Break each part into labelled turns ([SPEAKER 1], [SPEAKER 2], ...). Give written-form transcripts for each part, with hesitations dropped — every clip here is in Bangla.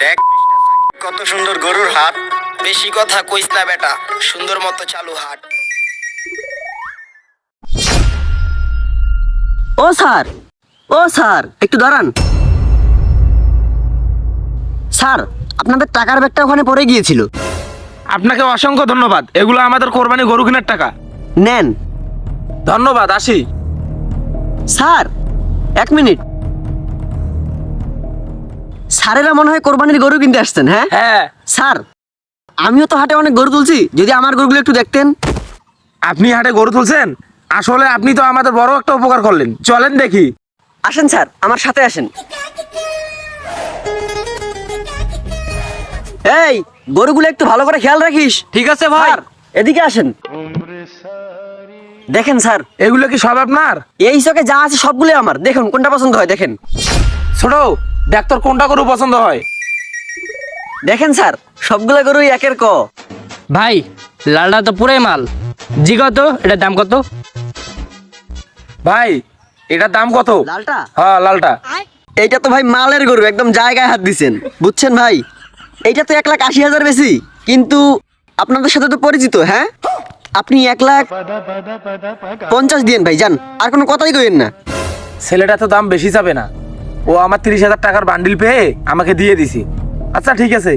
[SPEAKER 1] দেখ কত সুন্দর গরুর হাট।
[SPEAKER 2] বেশি কথা কইস না বেটা, সুন্দর মতো চালু হাট।
[SPEAKER 3] ও স্যার, ও স্যার, একটু দাঁড়ান। স্যার, আপনাদের টাকার ব্যাগটা ওখানে পড়ে গিয়েছিল।
[SPEAKER 4] আপনাকে অসংখ্য ধন্যবাদ, এগুলো আমাদের কোরবানি গরু কেনার টাকা।
[SPEAKER 3] নেন।
[SPEAKER 4] ধন্যবাদ, আসি।
[SPEAKER 3] Sir, 1 minute. স্যারেরা মনে হয় কোরবানির গরু কিনতে আসছেন, হ্যাঁ?
[SPEAKER 4] হ্যাঁ।
[SPEAKER 3] স্যার, আমিও তো হাটে অনেক গরু তুলছি, যদি আমার গরুগুলো একটু দেখতেন।
[SPEAKER 4] আপনি হাটে গরু তুলছেন? আসলে আপনি তো আমাদের বড় একটা উপকার করলেন, চলেন দেখি।
[SPEAKER 3] আসেন স্যার, আমার সাথে আসেন। এই গরুগুলো একটু ভালো করে খেয়াল রাখিস।
[SPEAKER 4] ঠিক আছে ভাই।
[SPEAKER 3] স্যার, এদিকে আসেন। দেখেন স্যার,
[SPEAKER 4] এগুলো কি সব আপনার?
[SPEAKER 3] এই চকে যা আছে সবগুলো আমার। দেখুন কোনটা পছন্দ হয়, দেখেন।
[SPEAKER 4] ছোট, দেখ তোর কোনটা গরু পছন্দ হয়।
[SPEAKER 3] দেখেন স্যার, সবগুলো গরুই একের ক।
[SPEAKER 5] ভাই, লালটা তো পুরাই মাল। জি কত? এটার দাম কত?
[SPEAKER 4] ভাই, এটার দাম কত?
[SPEAKER 3] লালটা?
[SPEAKER 4] হ্যাঁ, লালটা।
[SPEAKER 3] এইটা তো ভাই মালের গরু, একদম জায়গায় হাত দিছেন, বুঝছেন ভাই? এইটা তো 1,80,000 বেশি, কিন্তু আপনাদের সাথে তো পরিচিত, হ্যাঁ? আপনি 1,50,000 দিয়েন ভাই, যান। আর কোনো কথাই কইেন না।
[SPEAKER 4] ছেলেটা তো দাম বেশি যাবে না, ও আমার 30,000 টাকার বান্ডিল পেয়ে আমাকে দিয়ে দিছি। আচ্ছা ঠিক আছে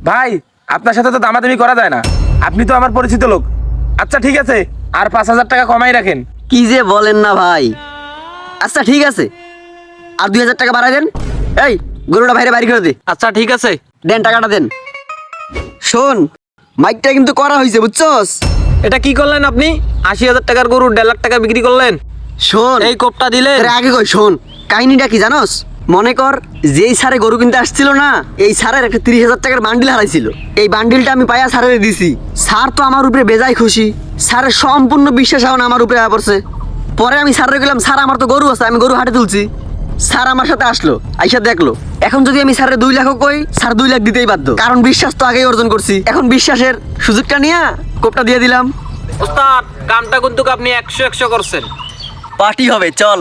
[SPEAKER 4] ভাই, আপনার সাথে তো দামাদামি করা যায় না, আপনি তো আমার পরিচিত লোক। আচ্ছা ঠিক আছে, আর 5,000 টাকা কমাই রাখেন।
[SPEAKER 3] কি যে বলেন না ভাই। আচ্ছা ঠিক আছে, আর 2,000 টাকা বাড়াই দেন। এই গরুটা বাইরে বাড়ি করে দে।
[SPEAKER 5] আচ্ছা ঠিক আছে।
[SPEAKER 3] দেন, টাকাটা দেন। শোন, মাইকটা কিন্তু করা হয়েছে, বুঝছস?
[SPEAKER 5] এটা কি করলেন আপনি? 80,000 টাকার গরু 1.5 লাখ টাকা বিক্রি করলেন।
[SPEAKER 3] শোন,
[SPEAKER 5] এই কোপটা দিলেন।
[SPEAKER 3] আরে আগে কই শোন, কাহিনীটা কি জানোস? মনে কর যেই সারে গরু কিনতে আসছিল না, এই সারের একটা 30,000 টাকার বান্ডিল হারাইছিল। এই বান্ডিলটা আমি পাইয়া সারের দিছি। স্যার তো আমার উপরে বেজায় খুশি। স্যারের সম্পূর্ণ বিশ্বাস এখন আমার উপরে পড়ছে। পরে আমি স্যারের গেলাম, স্যার আমার তো গরু আছে, আমি গরু হাটে তুলছি। স্যার আমার সাথে আসলো, আইসা দেখলো। এখন যদি আমি স্যারের 2 লাখ কই, স্যার 2 লাখ দিতেই বাধ্য, কারণ বিশ্বাস তো আগেই অর্জন করছি। এখন বিশ্বাসের সুযোগটা নিয়ে কোপটা দিয়ে দিলাম।
[SPEAKER 5] ওস্তাদ, কামটা কিন্তু আপনি 100 করছেন।
[SPEAKER 3] পার্টি হবে, চল।